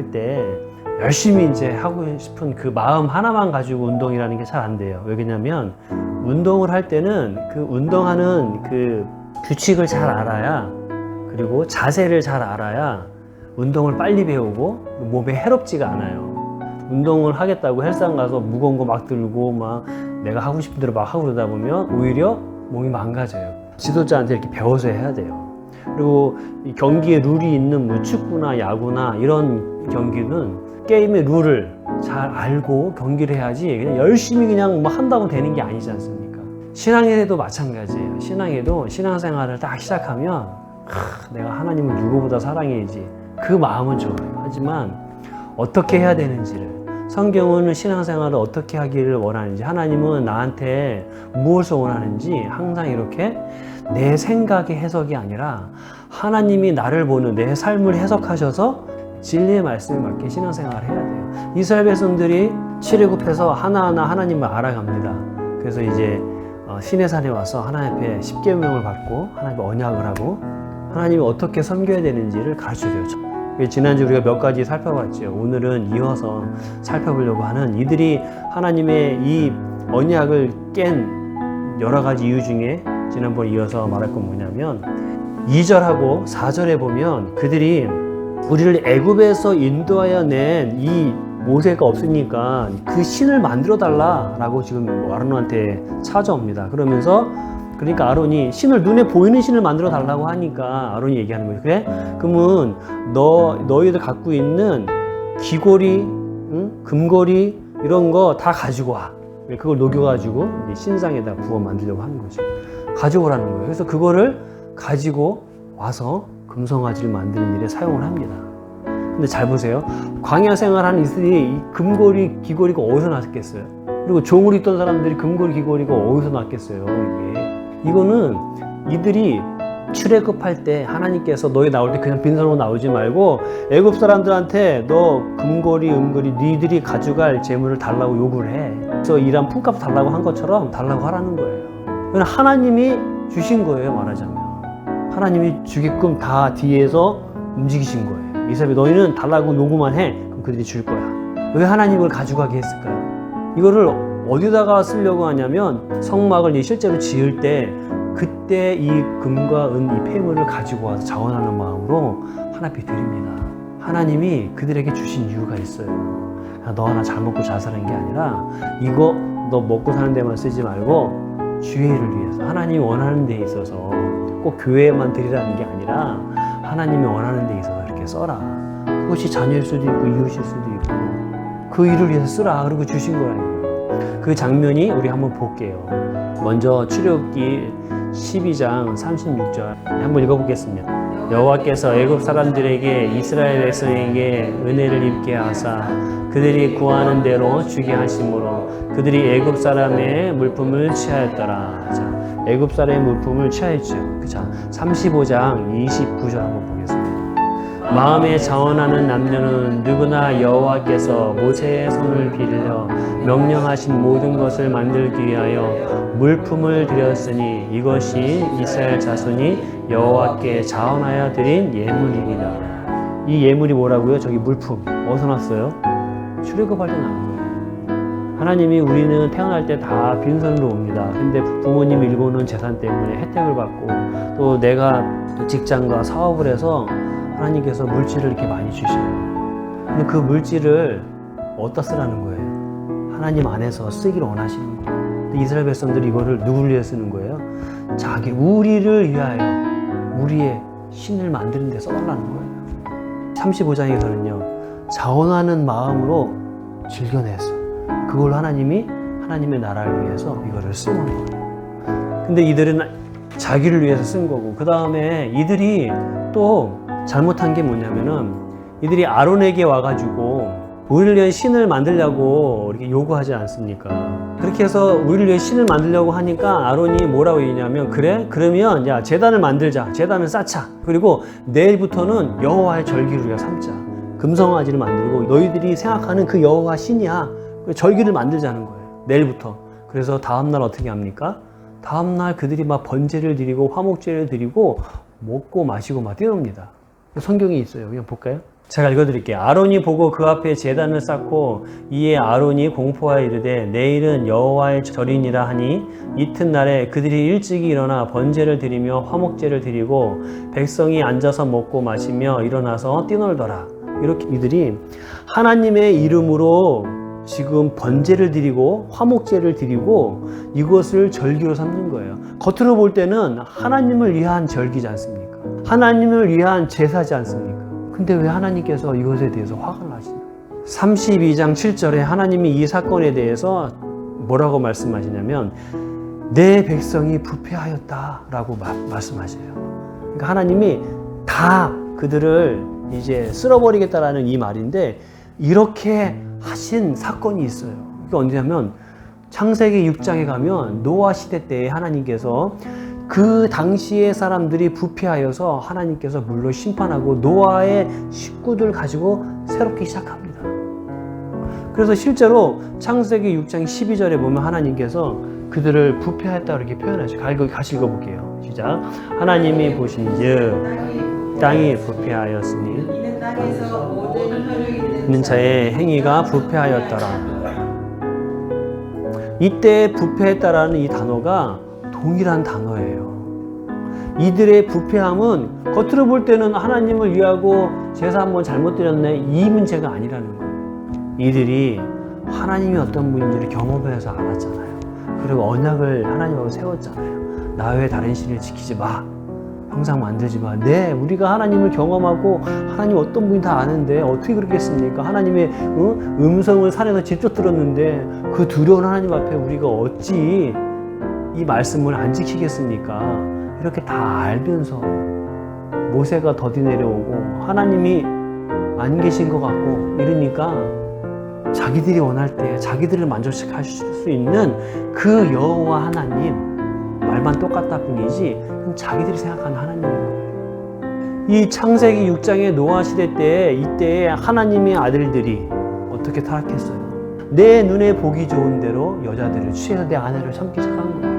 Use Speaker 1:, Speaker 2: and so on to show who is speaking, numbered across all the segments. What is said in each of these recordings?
Speaker 1: 할 때 열심히 이제 하고 싶은 그 마음 하나만 가지고 운동이라는 게 잘 안 돼요. 왜냐면 운동을 할 때는 그 운동하는 그 규칙을 잘 알아야, 그리고 자세를 잘 알아야 운동을 빨리 배우고 몸에 해롭지가 않아요. 운동을 하겠다고 헬스장 가서 무거운 거 막 들고 막 내가 하고 싶은 대로 막 하고 그러다 보면 오히려 몸이 망가져요. 지도자한테 이렇게 배워서 해야 돼요. 그리고 이 경기에 룰이 있는 뭐 축구나 야구나 이런 경기는 게임의 룰을 잘 알고 경기를 해야지 그냥 열심히 그냥 뭐 한다고 되는 게 아니지 않습니까? 신앙에도 마찬가지예요. 신앙에도 신앙생활을 딱 시작하면 내가 하나님을 누구보다 사랑해야지, 그 마음은 좋아요. 하지만 어떻게 해야 되는지를, 성경은 신앙생활을 어떻게 하기를 원하는지, 하나님은 나한테 무엇을 원하는지 항상 이렇게 내 생각의 해석이 아니라 하나님이 나를 보는 내 삶을 해석하셔서 진리의 말씀에 맞게 신앙생활을 해야 돼요. 이스라엘 백성들이 출애굽해서 하나하나 하나님을 알아갑니다. 그래서 이제 시내산에 와서 하나님 앞에 십계명을 받고 하나님과 언약을 하고 하나님이 어떻게 섬겨야 되는지를 가르쳐줘요. 지난주 우리가 몇 가지 살펴봤죠. 오늘은 이어서 살펴보려고 하는, 이들이 하나님의 이 언약을 깬 여러 가지 이유 중에 지난번에 이어서 말할 건 뭐냐면 2절하고 4절에 보면 그들이 우리를 애굽에서 인도하여 낸 이 모세가 없으니까 그 신을 만들어 달라라고 지금 아론한테 찾아옵니다. 그러니까 아론이 신을, 눈에 보이는 신을 만들어 달라고 하니까 아론이 얘기하는 거예요. 그래? 그러면 너희들 갖고 있는 귀고리, 금고리 이런 거 다 가지고 와. 그걸 녹여가지고 신상에다 부어 만들려고 하는 거죠. 가지고 오라는 거예요. 그래서 그거를 가지고 와서 금송아지를 만드는 일에 사용을 합니다. 근데 잘 보세요. 광야 생활하는 이들이 금고리, 귀고리가 어디서 났겠어요? 그리고 종을 입던 사람들이 금고리, 귀고리가 어디서 났겠어요? 이거는 이들이 출애굽할 때 하나님께서 너희 나올 때 그냥 빈손으로 나오지 말고 애굽 사람들한테 너 금고리, 은고리 니들이 가져갈 재물을 달라고 요구를 해. 그래서 일한 품값 달라고 한 것처럼 달라고 하라는 거예요. 그건 하나님이 주신 거예요, 말하자면. 하나님이 주게끔 다 뒤에서 움직이신 거예요. 이스라엘 너희는 달라고 요구만 해. 그럼 그들이 줄 거야. 왜 하나님이 이걸 가져가게 했을까요? 이거를 어디다가 쓰려고 하냐면 성막을 실제로 지을 때 그때 이 금과 은, 이 폐물을 가지고 와서 자원하는 마음으로 하나님께 드립니다. 하나님이 그들에게 주신 이유가 있어요. 너 하나 잘 먹고 잘 사는 게 아니라 이거 너 먹고 사는 데만 쓰지 말고 주의 일을 위해서, 하나님이 원하는 데 있어서 꼭 교회에만 드리라는 게 아니라 하나님이 원하는 데 있어서 이렇게 써라. 그것이 자녀일 수도 있고 이웃일 수도 있고 그 일을 위해서 쓰라. 그러고 주신 거예요. 그 장면이 우리 한번 볼게요. 먼저 출애굽기 12장 36절 한번 읽어보겠습니다. 여호와께서 애굽 사람들에게 이스라엘 백성에게 은혜를 입게 하사 그들이 구하는 대로 주게 하심으로 그들이 애굽 사람의 물품을 취하였더라. 자, 애굽 사람의 물품을 취하였죠. 자, 35장 29절 한번 보겠습니다. 마음에 자원하는 남녀는 누구나 여호와께서 모세의 손을 빌려 명령하신 모든 것을 만들기 위하여 물품을 드렸으니 이것이 이스라엘 자손이 여호와께 자원하여 드린 예물이니라. 이 예물이 뭐라고요? 저기 물품. 어디서 났어요? 출애굽할 때 나온 거예요. 하나님이 우리는 태어날 때 다 빈손으로 옵니다. 근데 부모님 일고는 재산 때문에 혜택을 받고 또 내가 직장과 사업을 해서 하나님께서 물질을 이렇게 많이 주셔요. 근데 그 물질을 어디다 쓰라는 거예요? 하나님 안에서 쓰기를 원하시는 거예요. 근데 이스라엘 백성들이 이거를 누구를 위해 쓰는 거예요? 우리를 위하여 우리의 신을 만드는 데 써달라는 거예요. 35장에서는요 자원하는 마음으로 즐겨냈어. 그걸 하나님의 나라를 위해서 이거를 쓰는 거예요. 근데 이들은 자기를 위해서 쓴 거고, 그 다음에 이들이 또 잘못한 게 뭐냐면은 이들이 아론에게 와가지고 우리를 위해 신을 만들려고 이렇게 요구하지 않습니까? 그렇게 해서 우리를 위해 신을 만들려고 하니까 아론이 뭐라고 얘기냐면, 그래? 그러면 야 제단을 만들자. 제단을 쌓자. 그리고 내일부터는 여호와의 절기를 우리가 삼자. 금송아지를 만들고 너희들이 생각하는 그 여호와 신이야. 절기를 만들자는 거예요. 내일부터. 그래서 다음날 어떻게 합니까? 다음날 그들이 막 번제를 드리고 화목제를 드리고 먹고 마시고 막 뛰어놉니다. 성경이 있어요. 그냥 볼까요? 제가 읽어드릴게요. 아론이 보고 그 앞에 제단을 쌓고 이에 아론이 공포하여 이르되 내일은 여호와의 절이니라 하니 이튿날에 그들이 일찍이 일어나 번제를 드리며 화목제를 드리고 백성이 앉아서 먹고 마시며 일어나서 뛰놀더라. 이렇게 이들이 하나님의 이름으로 지금 번제를 드리고 화목제를 드리고 이것을 절기로 삼는 거예요. 겉으로 볼 때는 하나님을 위한 절기지 않습니까? 하나님을 위한 제사지 않습니까? 근데 왜 하나님께서 이것에 대해서 화가 나시나요? 32장 7절에 하나님이 이 사건에 대해서 뭐라고 말씀하시냐면 내 백성이 부패하였다라고 말씀하셔요. 그러니까 하나님이 다 그들을 이제 쓸어버리겠다라는 이 말인데 이렇게 하신 사건이 있어요. 이게 언제냐면 창세기 6장에 가면 노아 시대 때에 하나님께서 그 당시의 사람들이 부패하여서 하나님께서 물로 심판하고 노아의 식구들 가지고 새롭게 시작합니다. 그래서 실제로 창세기 6장 12절에 보면 하나님께서 그들을 부패하였다 이렇게 표현하시죠. 같이 읽어볼게요. 시작. 하나님이 보신즉 땅이 부패하였으니
Speaker 2: 이는 땅에서 모든 혈육이
Speaker 1: 있는 자의 행위가 부패하였더라. 이때 부패했다라는 이 단어가 동일한 단어예요. 이들의 부패함은 겉으로 볼 때는 하나님을 위하고 제사 한번 잘못 드렸네 이 문제가 아니라는 거예요. 이들이 하나님이 어떤 분인지를 경험해서 알았잖아요. 그리고 언약을 하나님하고 세웠잖아요. 나 외에 다른 신을 지키지 마. 형상 만들지 마. 네, 우리가 하나님을 경험하고 하나님 어떤 분이 다 아는데 어떻게 그렇겠습니까? 하나님의 음성을 산에서 직접 들었는데 그 두려운 하나님 앞에 우리가 어찌 이 말씀을 안 지키겠습니까? 이렇게 다 알면서 모세가 더디 내려오고 하나님이 안 계신 것 같고 이러니까 자기들이 원할 때 자기들을 만족시킬 수 있는 그 여호와 하나님 말만 똑같다 뿐이지 그럼 자기들이 생각하는 하나님이에요. 이 창세기 6장의 노아 시대 때 이때에 하나님의 아들들이 어떻게 타락했어요? 내 눈에 보기 좋은 대로 여자들을 취해서 내 아내를 삼기 시작한 거예요.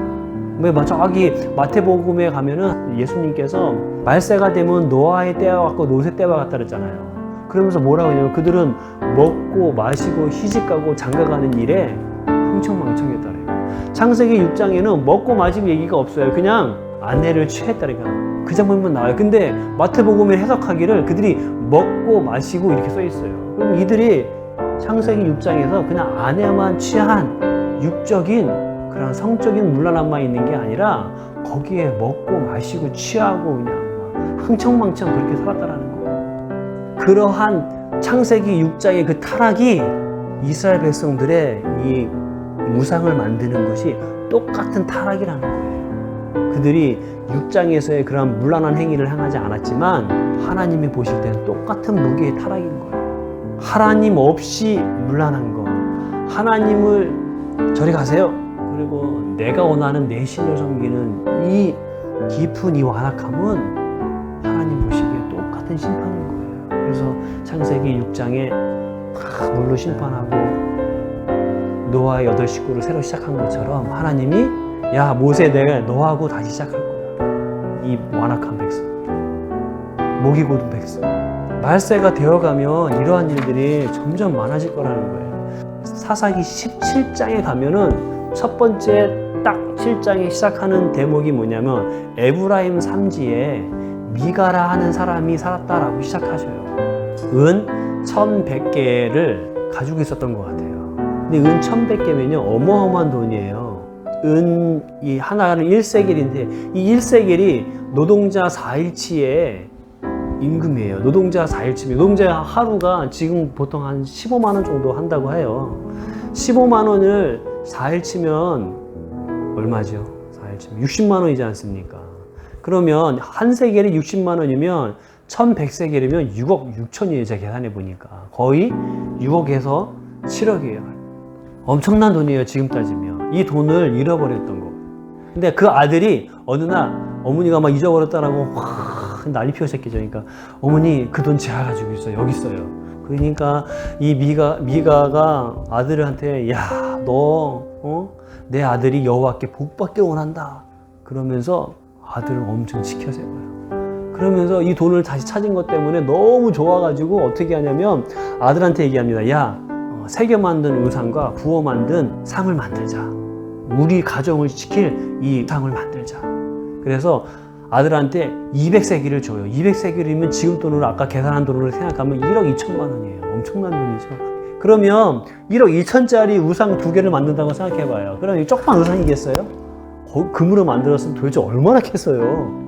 Speaker 1: 왜 저기 마태복음에 가면은 예수님께서 말세가 되면 노아의 때와 같고 노새 때와 같다 그랬잖아요. 그러면서 뭐라고 하냐면 그들은 먹고 마시고 시집가고 장가가는 일에 흥청망청했다래요. 창세기 6장에는 먹고 마시고 얘기가 없어요. 그냥 아내를 취했다니까 그 장면만 나와요. 근데 마태복음에 해석하기를 그들이 먹고 마시고 이렇게 써 있어요. 그럼 이들이 창세기 6장에서 그냥 아내만 취한 육적인 그런 성적인 문란함만 있는 게 아니라 거기에 먹고 마시고 취하고 그냥 흥청망청 그렇게 살았다라는 거예요. 그러한 창세기 6장의 그 타락이 이스라엘 백성들의 이 우상을 만드는 것이 똑같은 타락이라는 거예요. 그들이 6장에서의 그런 문란한 행위를 행하지 않았지만 하나님이 보실 때는 똑같은 무게의 타락인 거예요. 하나님 없이 문란한 거, 하나님을 저리 가세요. 그리고 내가 원하는 내 신을 섬기는 이 깊은 이 완악함은 하나님 보시기에 똑같은 심판인 거예요. 그래서 창세기 6장에 다 물로 심판하고 노아의 8 식구를 새로 시작한 것처럼 하나님이 야 모세 내가 너하고 다시 시작할 거야. 이 완악한 백성, 목이 고든 백성. 말세가 되어가면 이러한 일들이 점점 많아질 거라는 거예요. 사사기 17장에 가면은 첫 번째 딱 7장에 시작하는 대목이 뭐냐면 에브라임 산지에 미가라 하는 사람이 살았다라고 시작하셔요. 은 1100개를 가지고 있었던 것 같아요. 근데 은 1100개면요 어마어마한 돈이에요. 이 하나는 1세겔인데 이 1세겔이 노동자 4일치의 임금이에요. 노동자 4일치면 노동자 하루가 지금 보통 한 15만 원 정도 한다고 해요. 15만 원을 4일 치면 얼마죠? 4일 치면 60만 원이지 않습니까? 그러면 한 세겔이 60만 원이면 1100세겔이면 6억 6천이에요. 제가 계산해 보니까 거의 6억에서 7억이에요. 엄청난 돈이에요. 지금 따지면. 이 돈을 잃어버렸던 거. 근데 그 아들이 어느 날 어머니가 막 잊어버렸다라고 확 난리 피웠었겠죠. 그러니까 어머니 그 돈 제가 가지고 있어요. 여기 있어요. 그러니까 이 미가가 아들한테 야 너 내 아들이 여호와께 복 받기를 원한다. 그러면서 아들을 엄청 지켜세워요. 그러면서 이 돈을 다시 찾은 것 때문에 너무 좋아가지고 어떻게 하냐면 아들한테 얘기합니다. 야, 새겨 만든 우상과 구워 만든 상을 만들자. 우리 가정을 지킬 이 상을 만들자. 그래서 아들한테 200세기를 줘요. 200세기면 지금 돈으로 아까 계산한 돈으로 생각하면 1억 2천만 원이에요. 엄청난 돈이죠. 그러면 1억 2천짜리 우상 2개를 만든다고 생각해봐요. 그럼 이 조그만 우상이겠어요? 금으로 만들었으면 도대체 얼마나 캤어요?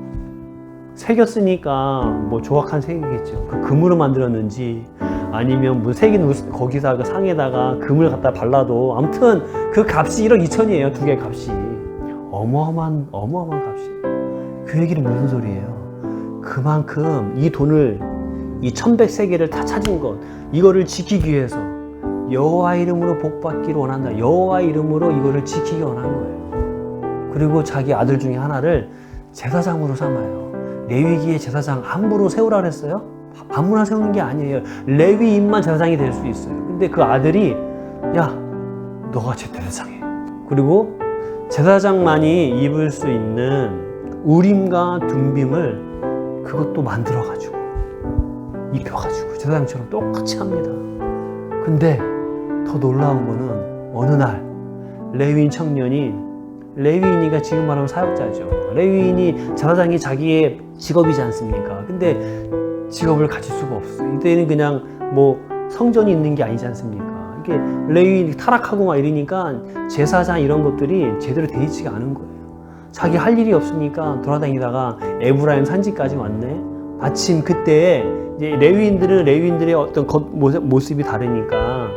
Speaker 1: 새겼으니까 뭐 조각한 색이겠죠. 그 금으로 만들었는지 아니면 뭐 새긴 거기다 그 상에다가 금을 갖다 발라도 아무튼 그 값이 1억 2천이에요. 2개 값이. 어마어마한 값이. 그 얘기는 무슨 소리예요? 그만큼 이 돈을 이 1100세계를 다 찾은 것 이거를 지키기 위해서 여호와 이름으로 복받기를 원한다. 여호와 이름으로 이거를 지키기 원한 거예요. 그리고 자기 아들 중에 하나를 제사장으로 삼아요. 레위기의 제사장 함부로 세우라 그랬어요? 아무나 세우는 게 아니에요. 레위인만 제사장이 될 수 있어요. 근데 그 아들이 야, 너가 제사장해. 그리고 제사장만이 입을 수 있는 우림과 둠빔을 그것도 만들어가지고 입혀가지고 제사장처럼 똑같이 합니다. 근데 더 놀라운 거는 어느 날 레위인 청년이 레위인이가 지금 말하면 사역자죠. 레위인이 제사장이 자기의 직업이지 않습니까? 근데 직업을 가질 수가 없어요. 이때는 그냥 뭐 성전이 있는 게 아니지 않습니까? 이게 레위인이 타락하고 막 이러니까 제사장 이런 것들이 제대로 돼 있지가 않은 거예요. 자기 할 일이 없으니까 돌아다니다가 에브라임 산지까지 왔네. 마침 그때 이제 레위인들은 레위인들의 어떤 모습이 다르니까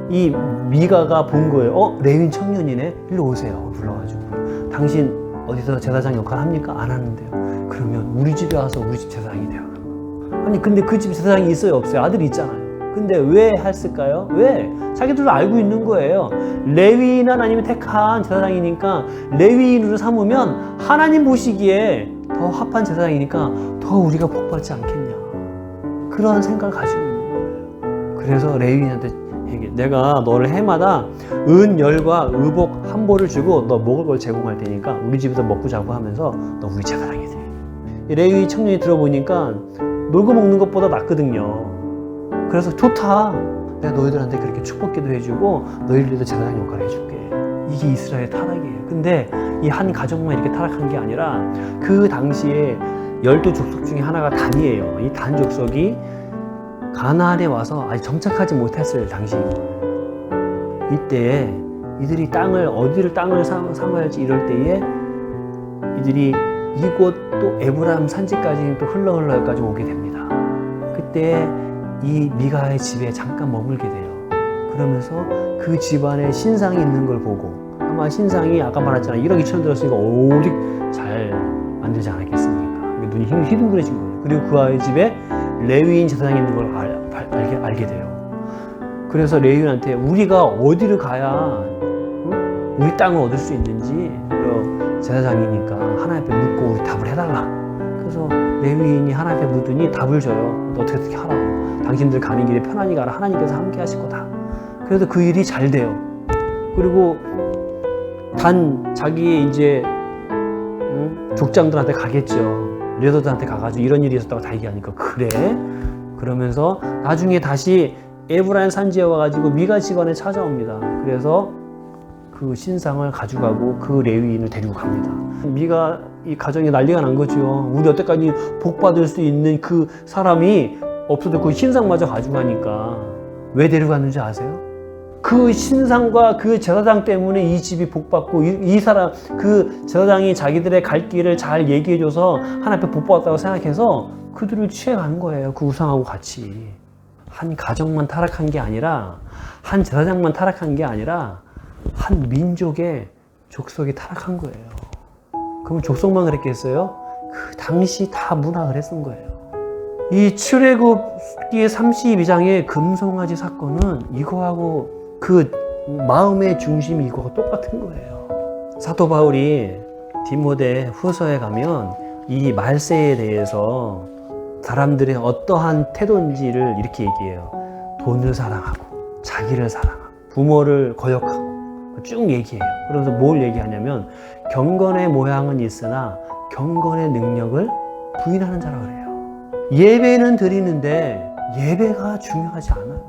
Speaker 1: 이 미가가 본 거예요. 레위인 청년이네. 일로 오세요. 불러가지고 당신 어디서 제사장 역할 합니까? 안 하는데요. 그러면 우리 집에 와서 우리 집 제사장이 돼요. 아니 근데 그 집 제사장이 있어요? 없어요? 아들이 있잖아요. 근데 왜 했을까요? 왜? 자기들도 알고 있는 거예요. 레위인 하나님이 택한 제사장이니까 레위인으로 삼으면 하나님 보시기에 더 합한 제사장이니까 더 우리가 복받지 않겠냐. 그런 생각을 가지고 있는 거예요. 그래서 레위인한테 얘기해. 내가 너를 해마다 은, 열과 의복 한 벌을 주고 너 먹을 걸 제공할 테니까 우리 집에서 먹고 자고 하면서 너 우리 제사장이 돼. 레위 청년이 들어보니까 놀고 먹는 것보다 낫거든요. 그래서 좋다. 내가 너희들한테 그렇게 축복기도 해주고 너희들도 제사장 역할을 해줄게. 이게 이스라엘 타락이에요. 근데 이 한 가족만 이렇게 타락한 게 아니라 그 당시에 12족속 중에 하나가 단이에요. 이 단 족속이 가나안에 와서 아직 정착하지 못했을 당시인 거예요. 이때 이들이 어디를 땅을 삼아야 할지 이럴 때에 이들이 이곳 또 에브라임 산지까지 또 흘러 여기까지 오게 됩니다. 그때 이 미가의 집에 잠깐 머물게 돼요. 그러면서 그 집안에 신상이 있는 걸 보고 아마 신상이 아까 말했잖아요. 1억 2천 들었으니까 오직 잘 만들지 않았겠습니까? 눈이 휘둥그레진 거예요. 그리고 그 아이 집에 레위인 제사장이 있는 걸 알게 돼요. 그래서 레위인한테 우리가 어디를 가야 우리 땅을 얻을 수 있는지 제사장이니까 하나님 앞에 묻고 우리 답을 해달라. 그래서 레위인이 하나님 앞에 묻으니 답을 줘요. 너 어떻게 하라고. 당신들 가는 길에 편안히 가라. 하나님께서 함께 하실 거다. 그래서 그 일이 잘 돼요. 그리고 자기의 이제 족장들한테 가겠죠. 리더들한테 가가지고 이런 일이 있었다고 다 얘기하니까 그래? 그러면서 나중에 다시 에브라임 산지에 와가지고 미가 집안에 찾아옵니다. 그래서 그 신상을 가져가고 그 레위인을 데리고 갑니다. 미가 이 가정에 난리가 난 거죠. 우리 여태까지 복 받을 수 있는 그 사람이 없어도 그 신상마저 가져가니까 왜 데려갔는지 아세요? 그 신상과 그 제사장 때문에 이 집이 복 받고 이 사람 그 제사장이 자기들의 갈 길을 잘 얘기해줘서 하나님 앞에 복 받았다고 생각해서 그들을 취해간 거예요. 그 우상하고 같이. 한 가정만 타락한 게 아니라 한 제사장만 타락한 게 아니라 한 민족의 족속이 타락한 거예요. 그럼 족속만 그랬겠어요? 그 당시 다 문화 그랬던 거예요. 이 출애굽기 32장의 금송아지 사건은 이거하고 그 마음의 중심이 이거하고 똑같은 거예요. 사도 바울이 디모데 후서에 가면 이 말세에 대해서 사람들의 어떠한 태도인지를 이렇게 얘기해요. 돈을 사랑하고 자기를 사랑하고 부모를 거역하고 쭉 얘기해요. 그래서 뭘 얘기하냐면 경건의 모양은 있으나 경건의 능력을 부인하는 자라 그래요. 예배는 드리는데 예배가 중요하지 않아요.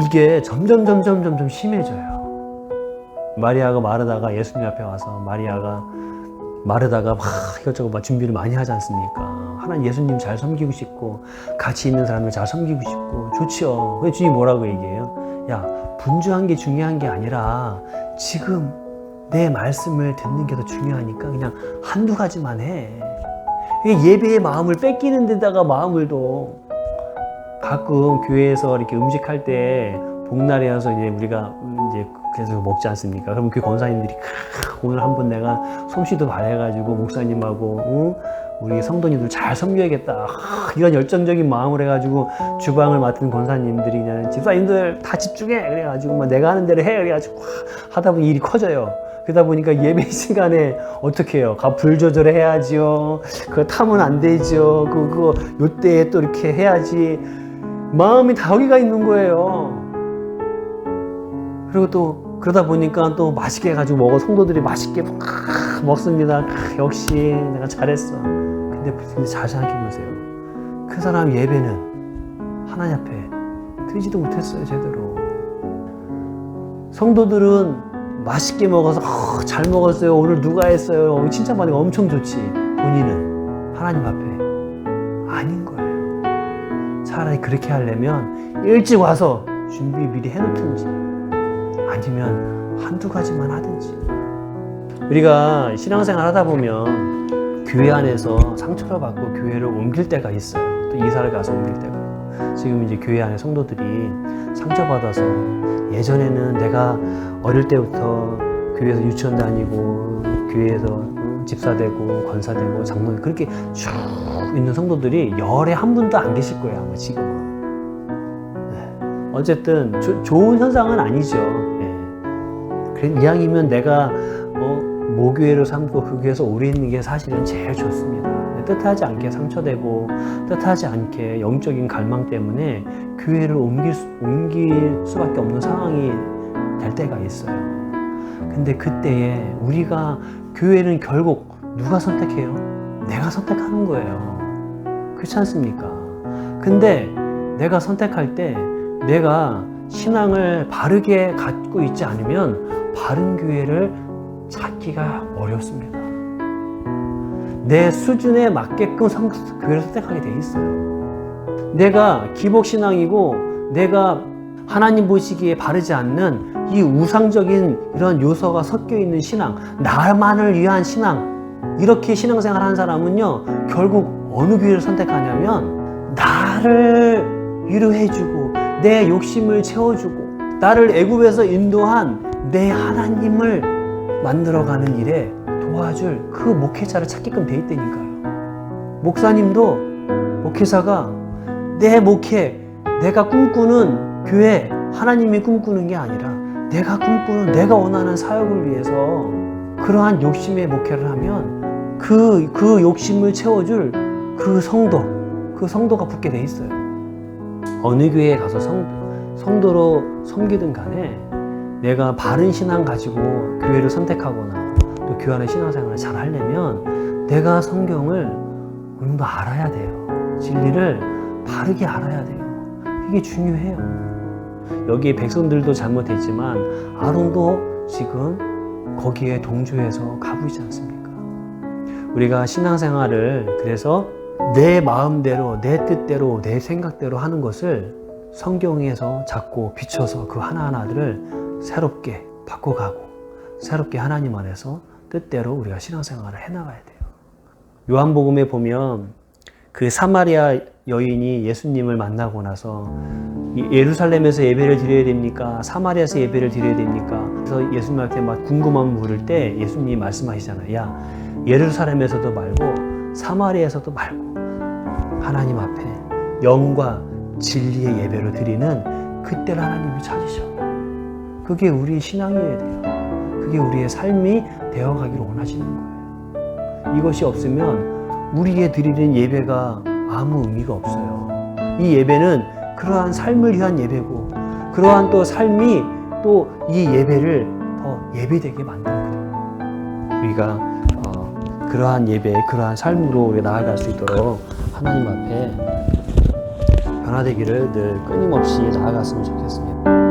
Speaker 1: 이게 점점 심해져요. 마리아가 마르다가 예수님 앞에 와서 마르다가 막 이것저것 막 준비를 많이 하지 않습니까? 하나님 예수님 잘 섬기고 싶고 같이 있는 사람들 잘 섬기고 싶고 좋지요. 근데 주님이 뭐라고 얘기해요? 야, 분주한 게 중요한 게 아니라 지금 내 말씀을 듣는 게 더 중요하니까 그냥 한두 가지만 해. 예배의 마음을 뺏기는 데다가 마음을 둬. 가끔 교회에서 이렇게 음식할 때 복날이어서 이제 우리가 이제 계속 먹지 않습니까? 그러면 그 권사님들이 오늘 한번 내가 솜씨도 발해가지고 목사님하고 우리 성도님들 잘 섬겨야겠다. 이런 열정적인 마음을 해가지고 주방을 맡은 권사님들이 그냥 집사님들 다 집중해. 그래가지고 막 내가 하는 대로 해. 그래가지고 하다 보니 일이 커져요. 그러다 보니까 예배 시간에 어떻게 해요? 불 조절해야지요. 그거 타면 안 되죠. 그거 요때에 또 이렇게 해야지. 마음이 다 여기가 있는 거예요. 그리고 또 그러다 보니까 또 맛있게 해가지고 먹어. 성도들이 맛있게 먹습니다. 역시 내가 잘했어. 근데 잘 생각해 보세요. 그 사람 예배는 하나님 앞에 드리지도 못했어요, 제대로. 성도들은 맛있게 먹어서 잘 먹었어요. 오늘 누가 했어요. 칭찬받으니까 엄청 좋지. 본인은 하나님 앞에 아닌 거예요. 차라리 그렇게 하려면 일찍 와서 준비 미리 해놓든지 아니면 한두 가지만 하든지. 우리가 신앙생활 하다 보면 교회 안에서 상처를 받고 교회를 옮길 때가 있어요. 또 이사를 가서 옮길 때가 있고. 지금 이제 교회 안에 성도들이 상처받아서 예전에는 내가 어릴 때부터 교회에서 유치원 다니고 교회에서 집사 되고 권사 되고 장로님 그렇게 쭉 있는 성도들이 열에 한 분도 안 계실 거예요, 아마 지금은. 네. 어쨌든 좋은 현상은 아니죠. 네. 그래 이왕이면 내가 모교회로 삼고 그 교회에서 오래 있는 게 사실은 제일 좋습니다. 뜻하지 않게 상처되고 뜻하지 않게 영적인 갈망 때문에 교회를 옮길 수밖에 없는 상황이 될 때가 있어요. 근데 그때에 우리가 교회는 결국 누가 선택해요? 내가 선택하는 거예요. 그렇지 않습니까? 근데 내가 선택할 때 내가 신앙을 바르게 갖고 있지 않으면 바른 교회를 찾기가 어렵습니다. 내 수준에 맞게끔 교회를 선택하게 돼 있어요. 내가 기복신앙이고 내가 하나님 보시기에 바르지 않는 이 우상적인 이런 요소가 섞여 있는 신앙, 나만을 위한 신앙, 이렇게 신앙생활 하는 사람은요 결국 어느 교회를 선택하냐면 나를 위로해주고 내 욕심을 채워주고 나를 애굽에서 인도한 내 하나님을 만들어가는 일에 도와줄 그 목회자를 찾게끔 돼 있다니까요. 목사님도 목회자가 내 목회, 내가 꿈꾸는 교회, 하나님이 꿈꾸는 게 아니라 내가 꿈꾸는, 내가 원하는 사역을 위해서 그러한 욕심의 목회를 하면 그 욕심을 채워줄 그 성도가 붙게 돼 있어요. 어느 교회에 가서 성도로 섬기든 간에 내가 바른 신앙 가지고 교회를 선택하거나 또 교회 안에 신앙생활을 잘 하려면 내가 성경을 어느 정도 알아야 돼요. 진리를 바르게 알아야 돼요. 이게 중요해요. 여기에 백성들도 잘못했지만 아론도 지금 거기에 동조해서 가고 있지 않습니까? 우리가 신앙생활을 그래서 내 마음대로, 내 뜻대로, 내 생각대로 하는 것을 성경에서 잡고 비춰서 그 하나하나들을 새롭게 바꿔가고 새롭게 하나님 안에서 뜻대로 우리가 신앙생활을 해나가야 돼요. 요한복음에 보면 그 사마리아 여인이 예수님을 만나고 나서 예루살렘에서 예배를 드려야 됩니까? 사마리아에서 예배를 드려야 됩니까? 그래서 예수님한테 막 궁금함을 물을 때 예수님이 말씀하시잖아요. 야, 예루살렘에서도 말고 사마리아에서도 말고 하나님 앞에 영과 진리의 예배를 드리는 그때를 하나님이 찾으셔. 그게 우리의 신앙이어야 돼요. 그게 우리의 삶이 되어가기를 원하시는 거예요. 이것이 없으면 우리의 드리는 예배가 아무 의미가 없어요. 이 예배는 그러한 삶을 위한 예배고 그러한 또 삶이 또 이 예배를 더 예배되게 만들거든요. 우리가 그러한 예배, 그러한 삶으로 우리가 나아갈 수 있도록 하나님 앞에 변화되기를 늘 끊임없이 나아갔으면 좋겠습니다.